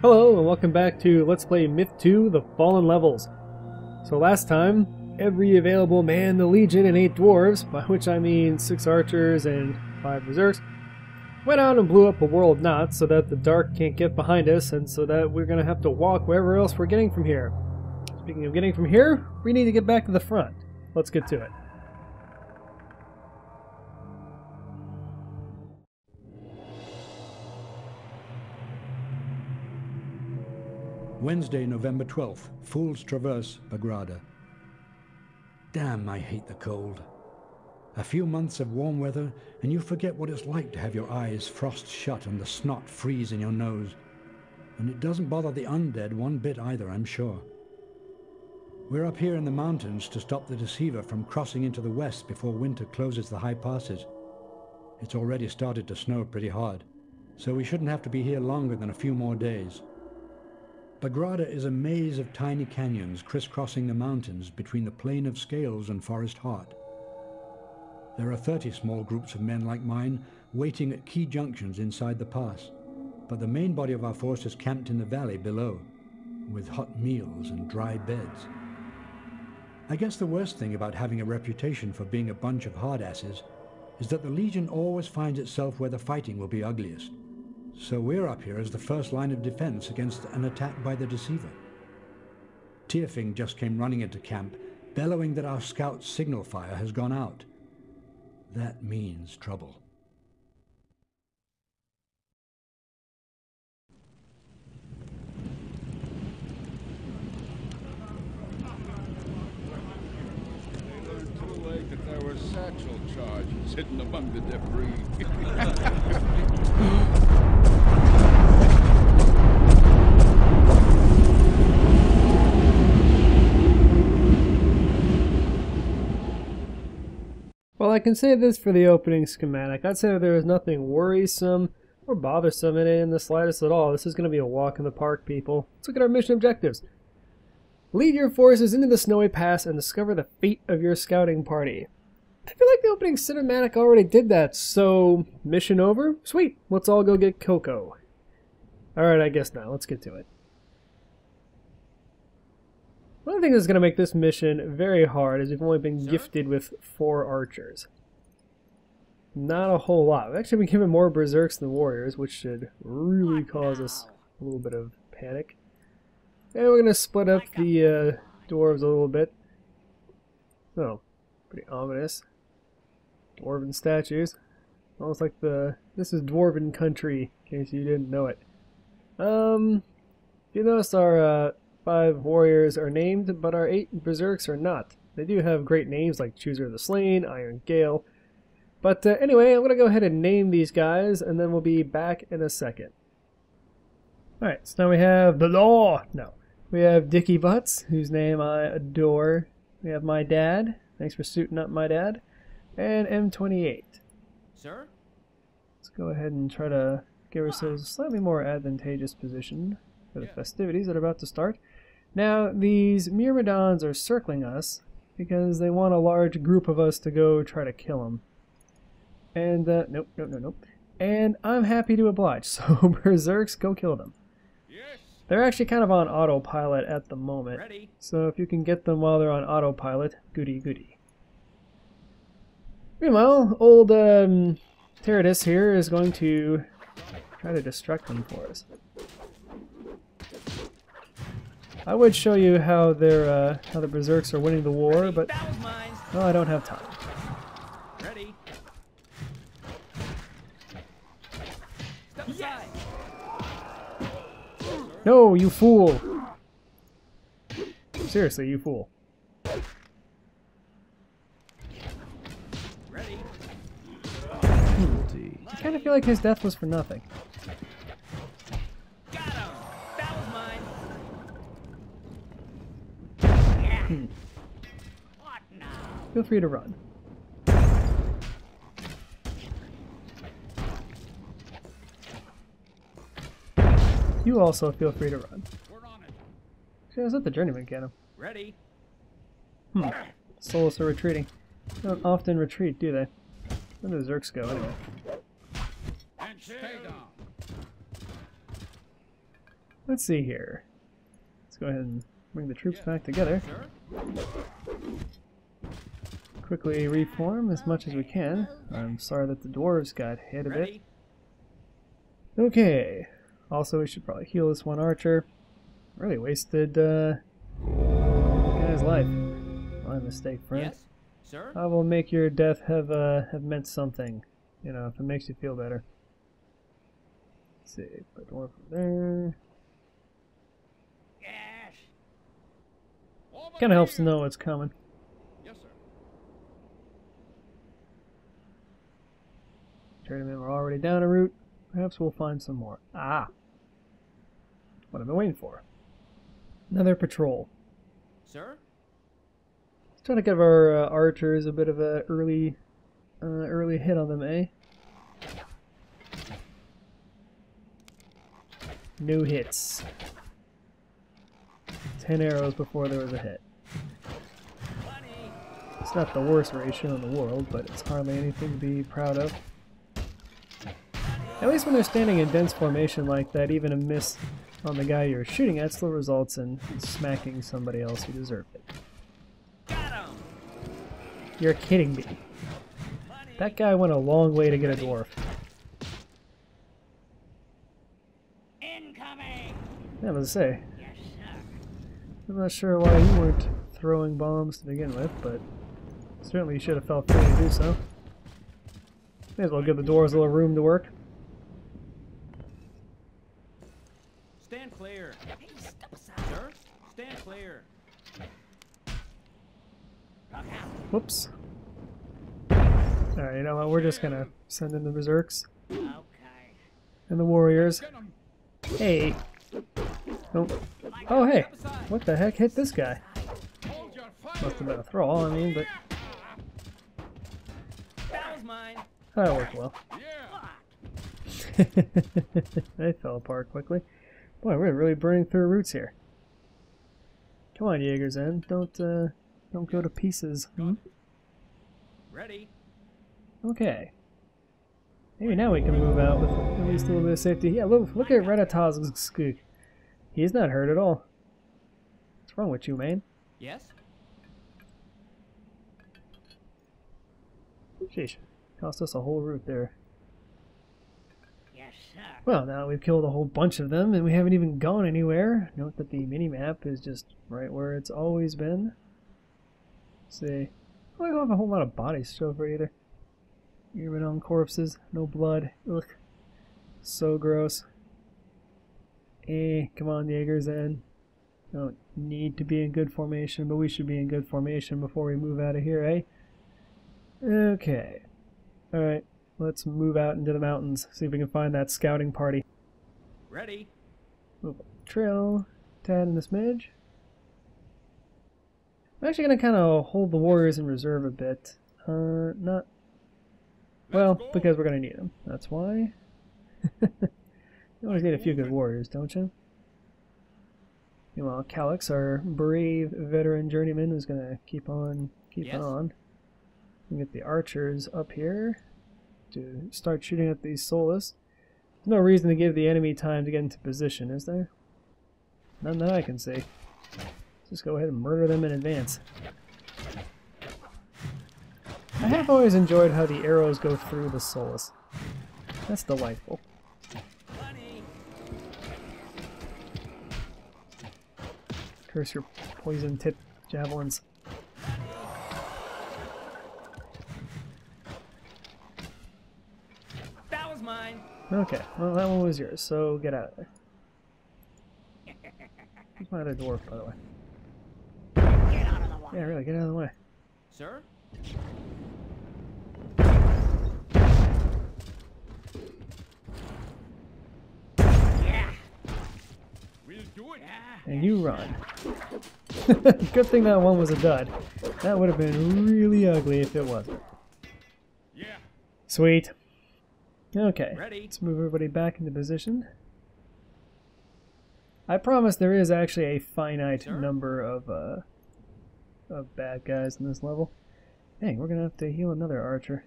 Hello and welcome back to Let's Play Myth 2, The Fallen Levels. So last time, every available man, the Legion, and 8 dwarves, by which I mean 6 archers and 5 berserks, went out and blew up a world knot so that the dark can't get behind us and so that we're going to have to walk wherever else we're getting from here. Speaking of getting from here, we need to get back to the front. Let's get to it. Wednesday, November 12th, Fool's Traverse, Bagrada. Damn, I hate the cold. A few months of warm weather, and you forget what it's like to have your eyes frost shut and the snot freeze in your nose. And it doesn't bother the undead one bit either, I'm sure. We're up here in the mountains to stop the deceiver from crossing into the west before winter closes the high passes. It's already started to snow pretty hard, so we shouldn't have to be here longer than a few more days. Bagrada is a maze of tiny canyons crisscrossing the mountains between the Plain of Scales and Forest Heart. There are 30 small groups of men like mine waiting at key junctions inside the pass, but the main body of our force is camped in the valley below, with hot meals and dry beds. I guess the worst thing about having a reputation for being a bunch of hardasses is that the Legion always finds itself where the fighting will be ugliest. So we're up here as the first line of defense against an attack by the deceiver. Tyrfing just came running into camp, bellowing that our scout's signal fire has gone out. That means trouble. They learned too late that there were satchel charges hidden among the debris. Well, I can say this for the opening schematic. I'd say that there is nothing worrisome or bothersome in it in the slightest at all. This is going to be a walk in the park, people. Let's look at our mission objectives. Lead your forces into the snowy pass and discover the fate of your scouting party. I feel like the opening cinematic already did that, so mission over? Sweet, let's all go get Coco. Alright, I guess not. Let's get to it. One of the things that's going to make this mission very hard is we've only been gifted with 4 archers. Not a whole lot. We've actually been given more berserks than warriors, which should really cause us a little bit of panic. And we're going to split up the dwarves a little bit. Oh, pretty ominous. Dwarven statues. Almost like this is dwarven country, in case you didn't know it. You notice our 5 warriors are named, but our 8 berserks are not. They do have great names like Chooser of the Slain, Iron Gale. But anyway, I'm going to go ahead and name these guys, and then we'll be back in a second. Alright, so now we have the Law. No. We have Dicky Butts, whose name I adore. We have my dad. Thanks for suiting up my dad. And M28. Sir? Let's go ahead and try to give ourselves a slightly more advantageous position for the festivities that are about to start. Now, these Myrmidons are circling us because they want a large group of us to go try to kill them. And, nope. And I'm happy to oblige, so Berserks, go kill them. Yes. They're actually kind of on autopilot at the moment. Ready. So if you can get them while they're on autopilot, goody goody. Meanwhile, old Teradus here is going to try to distract them for us. I would show you how the berserks are winning the war, but well, I don't have time. Ready. Step aside. No, you fool! Seriously, you fool. Ready. I kind of feel like his death was for nothing. Got him. That was mine. What now? Feel free to run. You also feel free to run. We're on it. See, I was at the journeyman get him. Ready. Souls are retreating. They don't often retreat, do they? Where do the Zerks go anyway? And stay down. Let's see here. Let's go ahead and bring the troops back together. Sir? Quickly reform as much as we can. I'm sorry that the dwarves got hit a bit. Ready? Okay. Also, we should probably heal this one archer. Really wasted guy's life. My mistake, friend. Yes, sir. I will make your death have meant something. You know, if it makes you feel better. Let's see, put one from there. Yes. Kind of helps to know what's coming. Yes, sir. Journeymen were already down a route. Perhaps we'll find some more. Ah! What I've been waiting for. Another patrol. Sir? Let's try to give our archers a bit of a early hit on them, eh? No hits. 10 arrows before there was a hit. Money. It's not the worst ratio in the world, but it's hardly anything to be proud of. At least when they're standing in dense formation like that, even a miss on the guy you're shooting at still results in smacking somebody else who deserved it. Got him. You're kidding me. Money. That guy went a long way to get a dwarf. Incoming. Yeah, I was to say, Yes, sir. I'm not sure why you weren't throwing bombs to begin with, but certainly you should have felt free to do so. May as well give the dwarves a little room to work. Stand clear. Hey, step aside. Sir? Stand clear. Look out. Whoops. Alright, you know what, we're just gonna send in the berserks Okay. and the warriors. Get 'em. Hey! Oh hey! What the heck hit this guy? Hold your fire. Must have been a thrall, I mean, but That was mine. that worked well. Yeah. They fell apart quickly. Boy, we're really burning through roots here. Come on, Jaeger's End. Don't go to pieces. Hmm? Ready? Okay. Maybe now we can move out with at least a little bit of safety. Yeah, look at Renatas. He's not hurt at all. What's wrong with you, man? Yes? Sheesh. Cost us a whole route there. Yes, sir. Well, now we've killed a whole bunch of them, and we haven't even gone anywhere. Note that the mini-map is just right where it's always been. Let's see. Oh, I don't have a whole lot of bodies to show for either. Even on corpses, no blood. Ugh. So gross. Come on, Jaeger's End. Don't need to be in good formation, but we should be in good formation before we move out of here, eh? Okay. Alright, let's move out into the mountains, see if we can find that scouting party. Ready? Move up the trail, tad in the smidge. I'm actually going to kind of hold the warriors in reserve a bit. Not... Well, because we're going to need them. That's why. You always need a few good warriors, don't you? Meanwhile, Calix, our brave veteran journeyman, is going to keep on keeping Yes. on. We get the archers up here to start shooting at these soulless. There's no reason to give the enemy time to get into position, is there? None that I can see. Just go ahead and murder them in advance. I have always enjoyed how the arrows go through the soulless. That's delightful. Money. Curse your poison-tipped javelins. That was mine. Okay, well that one was yours, so get out of there. Where's my other dwarf, by the way? Get out of the way. Yeah, really, get out of the way. Sir? Yeah. We'll do it. Yeah. And you run. Good thing that one was a dud. That would have been really ugly if it wasn't. Yeah. Sweet. Okay, Ready? let's move everybody back into position. I promise there is actually a finite Sir? number of bad guys in this level. Dang, we're gonna have to heal another archer.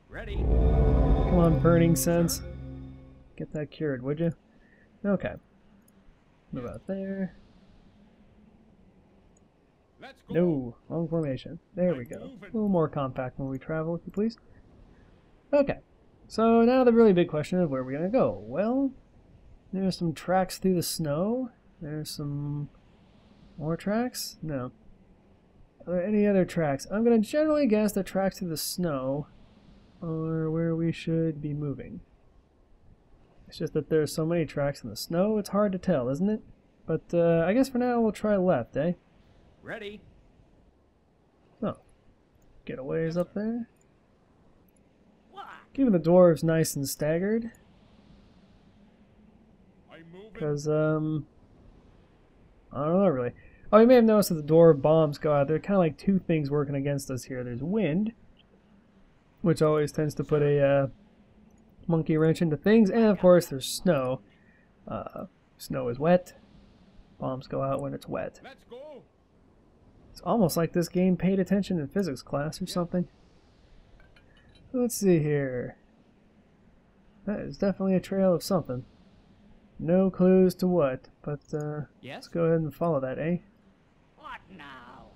Ready? Come on, Burning Sense. Get that cured, would you? Okay. Move out there. Let's go. No, wrong formation. There we go. A little more compact when we travel, if you please. Okay. So now the really big question of where we're going to go. Well, there's some tracks through the snow. There's some more tracks? No. Are there any other tracks? I'm going to generally guess the tracks through the snow are where we should be moving. It's just that there's so many tracks in the snow, it's hard to tell, isn't it? But I guess for now we'll try left, eh? Ready? Oh. Getaways up there. What? Keeping the dwarves nice and staggered. I'm moving. Because, I don't know really. Oh, you may have noticed that the dwarf bombs go out. There are kind of like two things working against us here. There's wind, which always tends to put a monkey wrench into things, and of course there's snow. Snow is wet. Bombs go out when it's wet. Let's go. It's almost like this game paid attention in physics class or something. Let's see here. That is definitely a trail of something. No clues to what, but let's Yes? go ahead and follow that, eh? What now?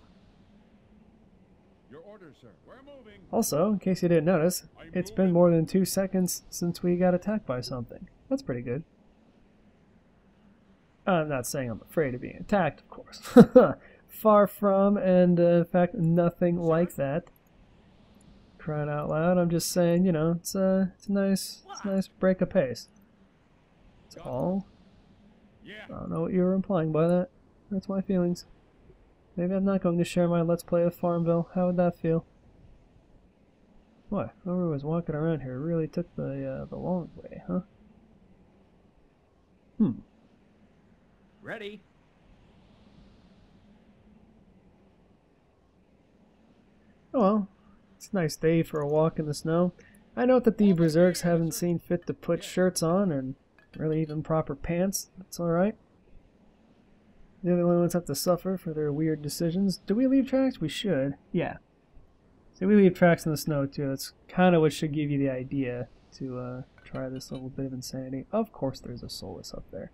Your orders, sir. We're moving. Also, in case you didn't notice, it's been more than 2 seconds since we got attacked by something. That's pretty good. I'm not saying I'm afraid of being attacked, of course. Far from, and in fact, nothing like that. Crying out loud, I'm just saying, you know, it's a nice break of pace. That's all. Yeah. I don't know what you were implying by that. That's my feelings. Maybe I'm not going to share my Let's Play of Farmville. How would that feel? What? Whoever was walking around here really took the long way, huh? Ready? Oh well. It's a nice day for a walk in the snow. I note that the Berserks haven't seen fit to put shirts on, and really even proper pants. That's alright. The only ones have to suffer for their weird decisions. Do we leave tracks? We should. Yeah. So we leave tracks in the snow too. That's kind of what should give you the idea to try this little bit of insanity. Of course there's a Solus up there.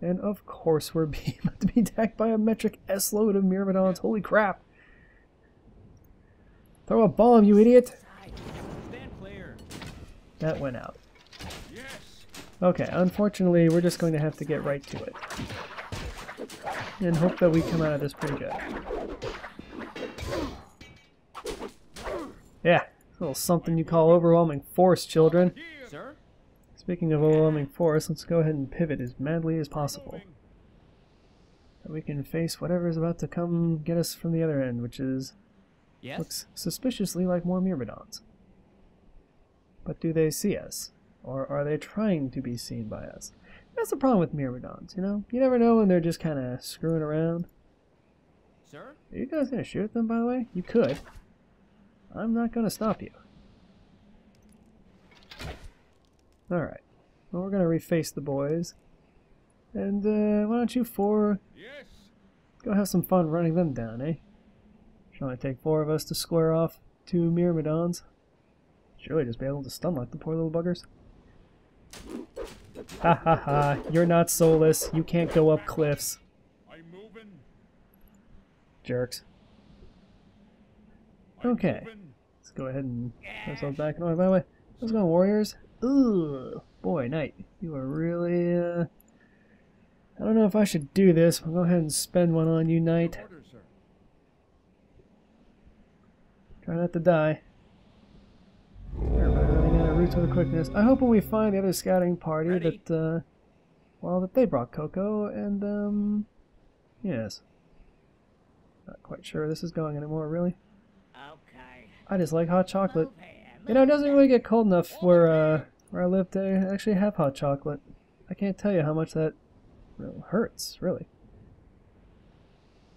And of course we're about to be attacked by a metric S-load of Myrmidons. Holy crap! Throw a bomb, you idiot! Stand clear. That went out. Yes. Okay, unfortunately we're just going to have to get right to it. And hope that we come out of this pretty good. Yeah, a little something you call overwhelming force, children. Here. Sir? Speaking of overwhelming force, let's go ahead and pivot as madly as possible. Moving. So we can face whatever is about to come get us from the other end, which is Yes? looks suspiciously like more Myrmidons. But do they see us? Or are they trying to be seen by us? That's the problem with Myrmidons, you know? You never know when they're just kind of screwing around. Sir? Are you guys going to shoot at them, by the way? You could. I'm not going to stop you. Alright. Well, we're going to reface the boys. And why don't you four Yes. go have some fun running them down, eh? Should only take 4 of us to square off 2 Myrmidons. Surely just be able to stun like the poor little buggers. Ha ha ha, you're not soulless. You can't go up cliffs. I'm moving. Jerks. I'm Okay. moving. Let's go ahead and put ourselves back in order. By the way, how's it going, warriors? Ooh, boy, Knight. You are really, I don't know if I should do this. I'll go ahead and spend one on you, Knight. Your orders, sir. Try not to die. Everybody running out of roots with quickness. I hope when we find the other scouting party Ready? that, well, that they brought cocoa and, yes. Not quite sure where this is going anymore, really. Okay. I just like hot chocolate. Move here, You know, it doesn't really get cold enough where I live to actually have hot chocolate. I can't tell you how much that hurts, really.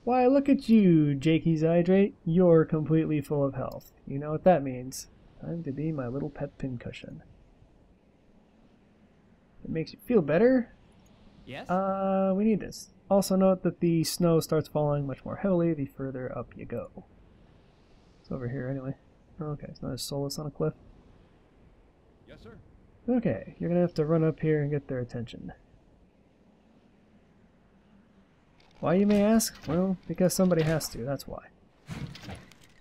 Why, look at you, Jakey's Hydrate. You're completely full of health. You know what that means. Time to be my little pet pincushion. It makes you feel better. Yes? We need this. Also note that the snow starts falling much more heavily the further up you go. It's over here anyway. Okay, it's not a Solus on a cliff. Yes, sir. Okay, you're gonna have to run up here and get their attention. Why, you may ask? Well, because somebody has to, that's why.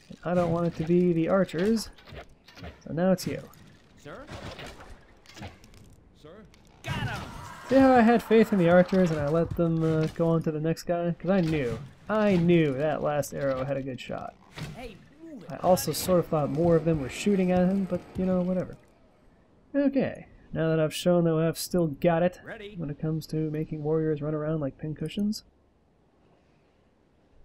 And I don't want it to be the archers, so now it's you. Sir? Sir? Got him! See how I had faith in the archers and I let them go on to the next guy? Because I knew that last arrow had a good shot. Hey, move it. I also sort of thought more of them were shooting at him, but you know, whatever. Okay, now that I've shown that I've still got it Ready? when it comes to making warriors run around like pincushions.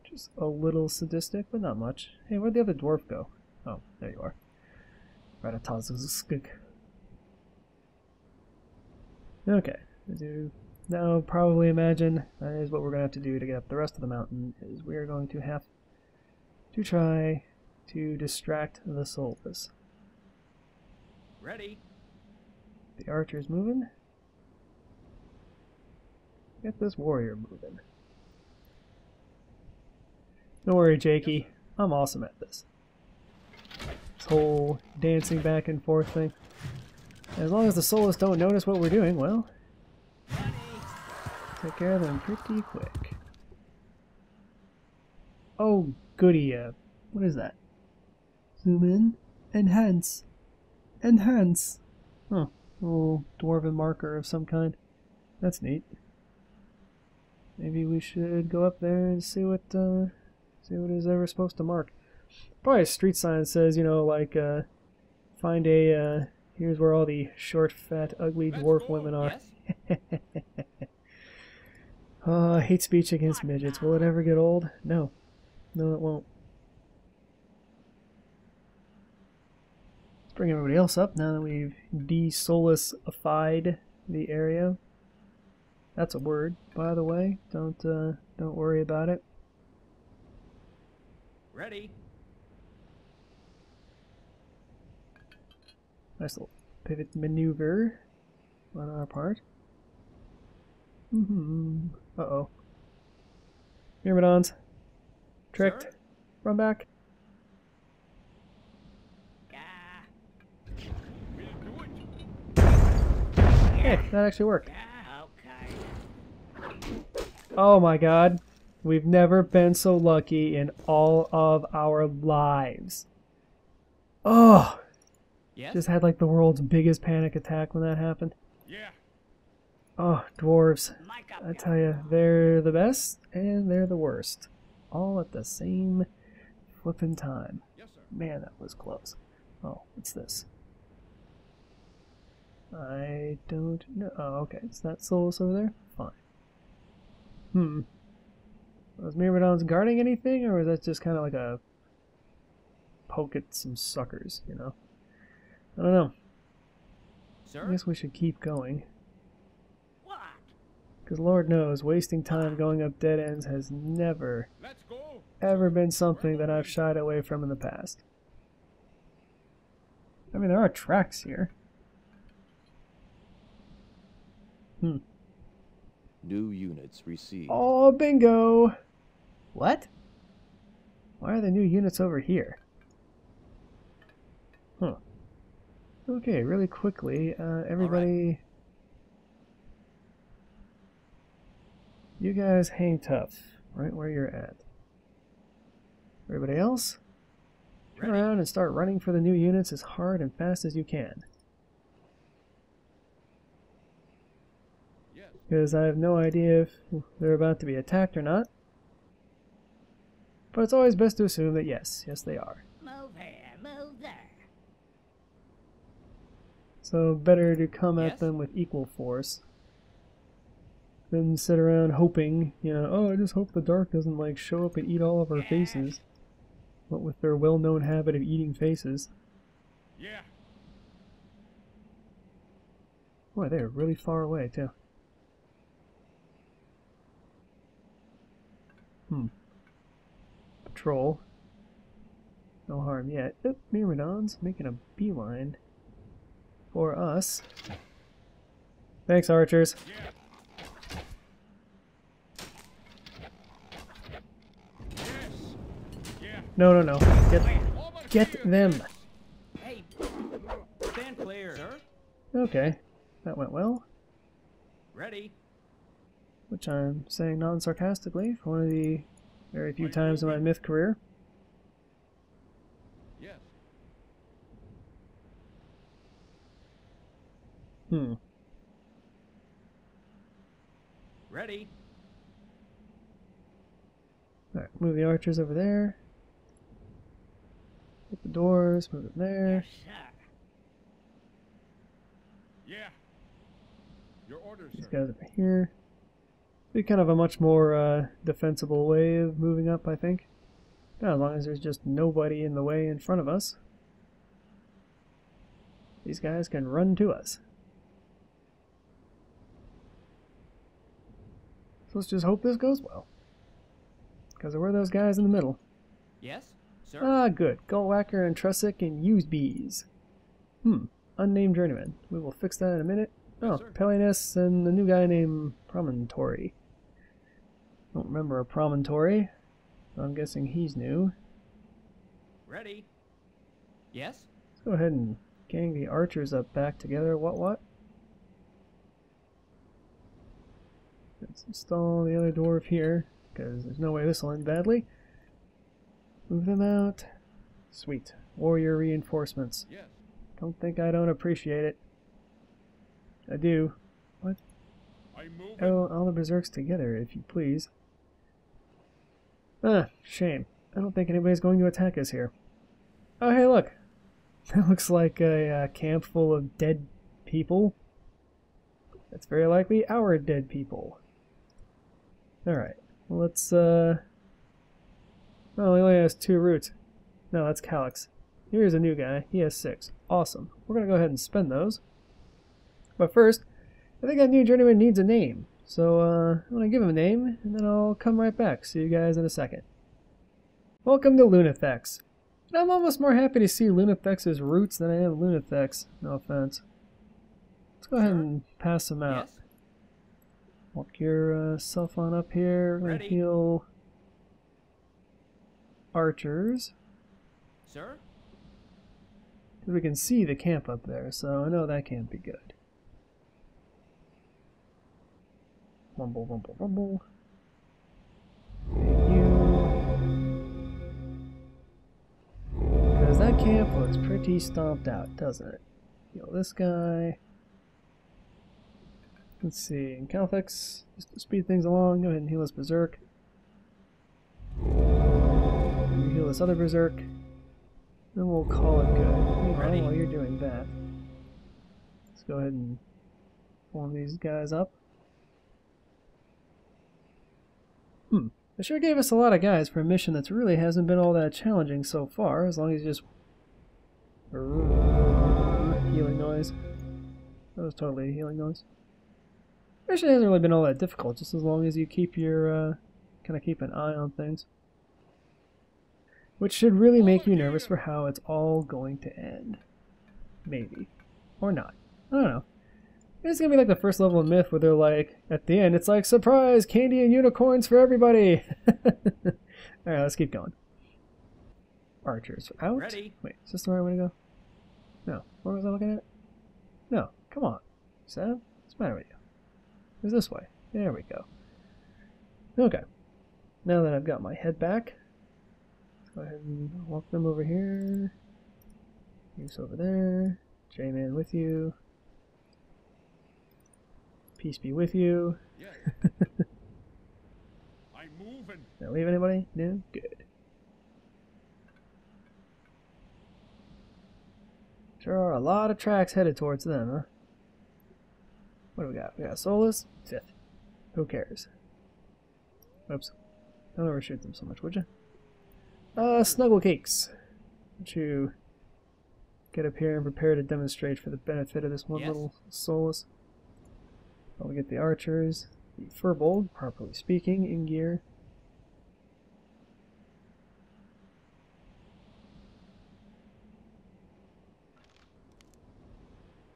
Just a little sadistic, but not much. Hey, where'd the other dwarf go? Oh, there you are. Ratatazuzskik. Okay, as you now probably imagine, that is what we're going to have to do to get up the rest of the mountain, is we are going to have to try to distract the soulless. Ready? The archer's moving. Get this warrior moving. Don't worry, Jakey. I'm awesome at this. This whole dancing back and forth thing. As long as the soulless don't notice what we're doing, well, take care of them pretty quick. Oh, goody. What is that? Zoom in. Enhance. Enhance. Huh. A little dwarven marker of some kind. That's neat. Maybe we should go up there and see what is ever supposed to mark. Probably a street sign that says, you know, like, find a, here's where all the short, fat, ugly dwarf women are. Yes? Oh, hate speech against midgets. Will it ever get old? No. No, it won't. Let's bring everybody else up now that we've de-soulless-ified the area. That's a word, by the way. Don't worry about it. Ready? Nice little pivot maneuver on our part. Uh-oh. Myrmidons. Tricked. Sir? Run back. We'll do it. Hey, that actually worked. Okay. Oh my god. We've never been so lucky in all of our lives. Oh! Yes? Just had like the world's biggest panic attack when that happened. Yeah. Oh, dwarves. Mic up, I guy. tell you, they're the best and they're the worst. All at the same flippin' time. Yes, sir. Man, that was close. Oh, what's this? I don't know. Oh, okay. Is that soulless over there? Fine. Was Myrmidons guarding anything, or was that just kind of like a poke at some suckers, you know? I don't know. Sir? I guess we should keep going. What? Because Lord knows, wasting time going up dead ends has never, Let's go. ever been something that I've shied away from in the past. I mean, there are tracks here. New units received. Oh, bingo! What? Why are the new units over here? Huh. Okay, really quickly, everybody... You guys hang tough, right where you're at. Everybody else? Turn Ready? around and start running for the new units as hard and fast as you can. Yes. Because I have no idea if they're about to be attacked or not. But it's always best to assume that yes, they are. Move here, move there. So better to come at Yes? them with equal force than sit around hoping, you know, oh, I just hope the dark doesn't like show up and eat all of our faces. What with their well-known habit of eating faces. Yeah. Boy, they're really far away too. Patrol. No harm yet. Oop, Myrmidons making a beeline for us. Thanks, archers. Yeah. Yes. Yeah. No. Get Over get here. them. Hey, stand clear. Sir? Okay, that went well. Ready? which I'm saying non-sarcastically for one of the very few times in my myth career. Yes. Ready. Alright, move the archers over there. Get the doors, move it there. Yeah. Your orders, These sir. guys over here. Be kind of a much more defensible way of moving up, I think. As long as there's just nobody in the way in front of us. These guys can run to us. So let's just hope this goes well. Because there were those guys in the middle. Yes, sir. Ah, good. Gullwhacker and Trussick and use bees. Unnamed journeyman. We will fix that in a minute. Oh, sir. Pelinus and the new guy named Promontory. Don't remember a Promontory. I'm guessing he's new. Ready. Yes. Let's go ahead and gang the archers up back together. What? Let's install the other dwarf here, because there's no way this will end badly. Move them out. Sweet. Warrior reinforcements. Yes. Don't think I don't appreciate it. I do. What? I'm moving. Oh, all the berserks together, if you please. Ah, shame. I don't think anybody's going to attack us here. Oh, hey, look. That looks like a camp full of dead people. That's very likely our dead people. Alright, well, let's, Oh, he only has 2 roots. No, that's Calyx. Here's a new guy. He has 6. Awesome. We're gonna go ahead and spend those. But first, I think that new journeyman needs a name. So, I'm gonna give him a name, and then I'll come right back. See you guys in a second. Welcome to Lunathex. And I'm almost more happy to see Lunathex's roots than I am Lunathex. No offense. Let's go ahead and pass them out. Yes. Walk your self on up here. We're gonna Ready. heal archers. Sir. We can see the camp up there, so I know that can't be good. Rumble, rumble, rumble. And you. Because that camp looks pretty stomped out, doesn't it? Heal this guy. Let's see, in Calfix, just to speed things along, go ahead and heal this berserk. You heal this other berserk. Then we'll call it good. Meanwhile, Ready. while you're doing that, let's go ahead and form these guys up. They sure gave us a lot of guys for a mission that really hasn't been all that challenging so far, as long as you just... Healing noise. That was totally a healing noise. Actually, it hasn't really been all that difficult, just as long as you keep your, kind of keep an eye on things. Which should really make you nervous for how it's all going to end. Maybe. Or not. I don't know. It's gonna be like the first level of Myth where they're like, at the end, it's like, surprise! Candy and unicorns for everybody! Alright, let's keep going. Archers out? Ready. Wait, is this the right way to go? No. What was I looking at? No. Come on. Sam? What's the matter with you? It's this way. There we go. Okay. Now that I've got my head back, let's go ahead and walk them over here. Use over there. J-Man with you. Peace be with you. Yes. I'm moving. Did I leave anybody? No? Good. Sure are a lot of tracks headed towards them, huh? What do we got? We got Solus, 5th. Who cares? Oops. Don't overshoot them so much, would you? Snuggle Cakes. Why don't you get up here and prepare to demonstrate for the benefit of this one Yes. little Solus. I'll get the archers, the Furbolg, properly speaking, in gear.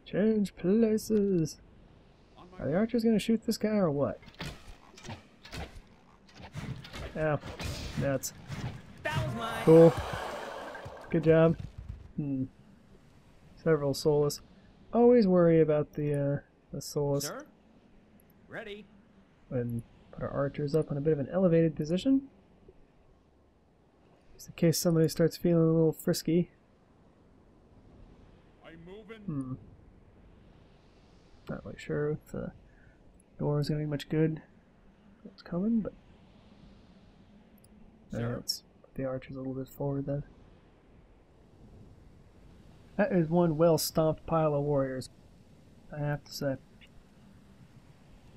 Change places. On my Are the archers going to shoot this guy or what? Yeah, nuts. That was mine. Cool. Good job. Several Solus. Always worry about the Solus. Sir. Ready. And put our archers up in a bit of an elevated position. Just in case somebody starts feeling a little frisky. I'm moving. Not really sure if the door is going to be much good. It's coming, but let's put the archers a little bit forward then. That is one well-stomped pile of warriors, I have to say.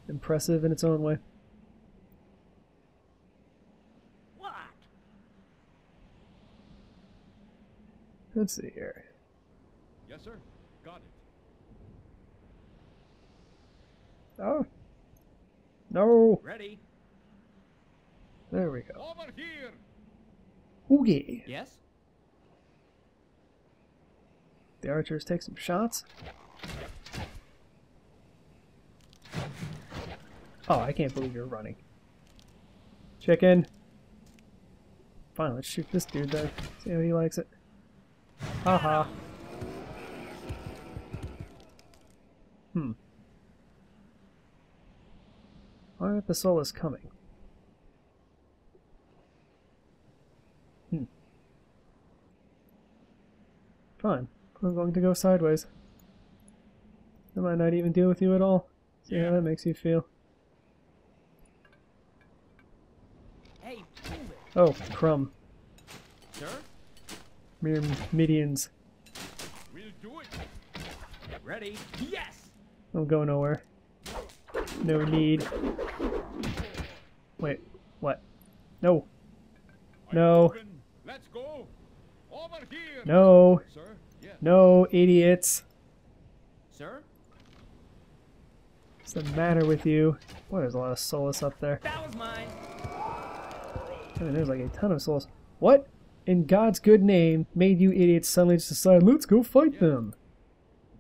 Impressive in its own way. What? Let's see here. Yes, sir. Got it. Oh! No! Ready? There we go. Over here. Ooh yeah! Yes? The archers take some shots. Oh, I can't believe you're running. Chicken! Fine, let's shoot this dude then. See how he likes it. Haha. Why aren't the Solus coming? Fine. I'm going to go sideways. I might not even deal with you at all. See how that makes you feel. Hey, move it. Oh, crumb. Sir? Mere Midians. We'll do it. Ready? Yes! Don't go nowhere. No need. Wait, what? No. No. Moving. Let's go. Over here. No. Sir? Yes. No, idiots. Sir? What's the matter with you? Boy, there's a lot of Solus up there. That was mine. I mean, there's like a ton of Solus. What, in God's good name, made you idiots suddenly just decide, let's go fight them?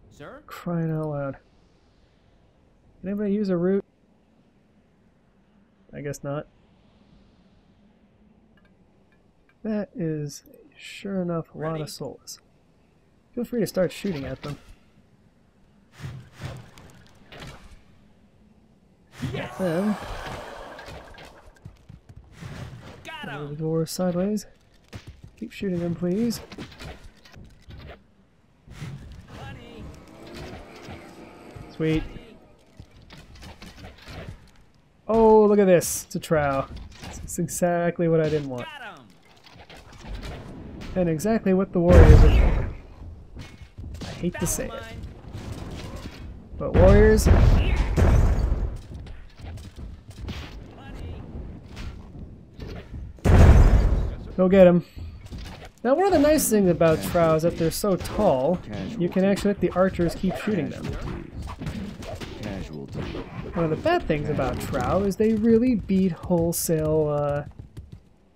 Sir? Crying out loud. Can anybody use a root? I guess not. That is, sure enough, a lot Ready? of Solus. Feel free to start shooting at them. Yes! Then, Got move the him! door sideways. Keep shooting them, please. Money! Sweet. Oh, look at this. It's a trowel. It's exactly what I didn't want. Got him! And exactly what the warriors are for. I hate That to was say it. mine. But warriors, Money! go get them. Now, one of the nice things about trow is that they're so tall, you can actually let the archers keep shooting them. Casualty. One of the bad things about trow is they really beat wholesale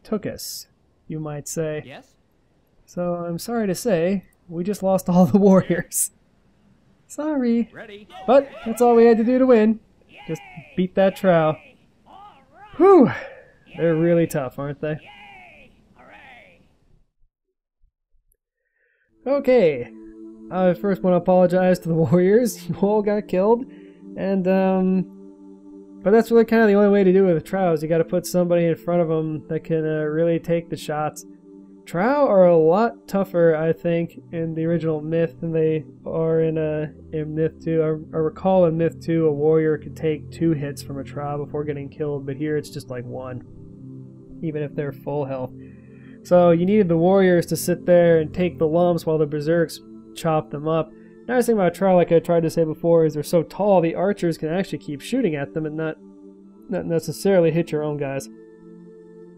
Tookus, you might say. Yes? So I'm sorry to say, we just lost all the warriors. Sorry. Ready? But that's all we had to do to win. Just beat that trow. Whew! They're really tough, aren't they? Okay. I first want to apologize to the warriors. You all got killed. And, but that's really kind of the only way to do it with trows. You got to put somebody in front of them that can really take the shots. Trow are a lot tougher, I think, in the original Myth than they are in Myth 2. I recall in Myth 2 a warrior could take 2 hits from a trow before getting killed, but here it's just like 1, even if they're full health. So you needed the warriors to sit there and take the lumps while the berserks chop them up. The nice thing about trow, like I tried to say before, is they're so tall the archers can actually keep shooting at them and not necessarily hit your own guys.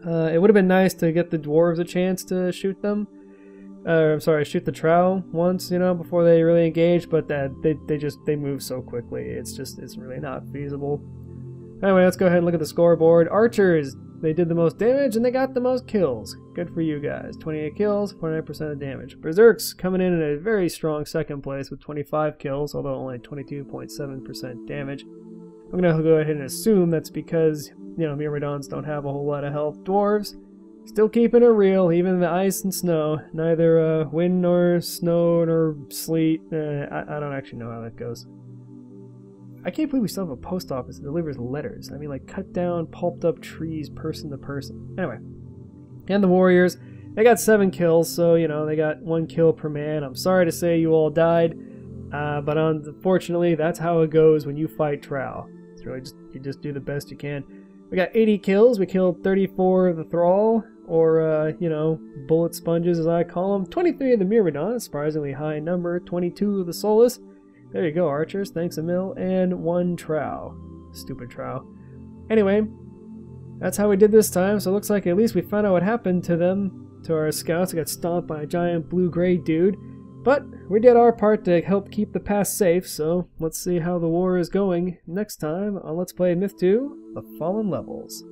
It would have been nice to get the dwarves a chance to shoot them. I'm sorry, shoot the trow once, you know, before they really engage, but they move so quickly. It's really not feasible. Anyway, let's go ahead and look at the scoreboard. Archers, they did the most damage and they got the most kills. Good for you guys. 28 kills, 49% of damage. Berserks coming in a very strong second place with 25 kills, although only 22.7% damage. I'm going to go ahead and assume that's because, you know, Myrmidons don't have a whole lot of health. Dwarves, still keeping it real, even in the ice and snow. Neither wind nor snow nor sleet. I don't actually know how that goes. I can't believe we still have a post office that delivers letters. I mean, like, cut down, pulped up trees person to person. Anyway. And the Warriors, they got 7 kills, so, you know, they got 1 kill per man. I'm sorry to say you all died, but unfortunately, that's how it goes when you fight Trow. It's really just, you just do the best you can. We got 80 kills. We killed 34 of the Thrall, or, you know, bullet sponges as I call them. 23 of the Myrmidon, surprisingly high number. 22 of the Solus. There you go, archers. Thanks a mil. And 1 Trow. Stupid Trow. Anyway, that's how we did this time, so it looks like at least we found out what happened to them, to our scouts. They got stomped by a giant blue-gray dude. But we did our part to help keep the pass safe, so let's see how the war is going next time on Let's Play Myth 2: The Fallen Levels.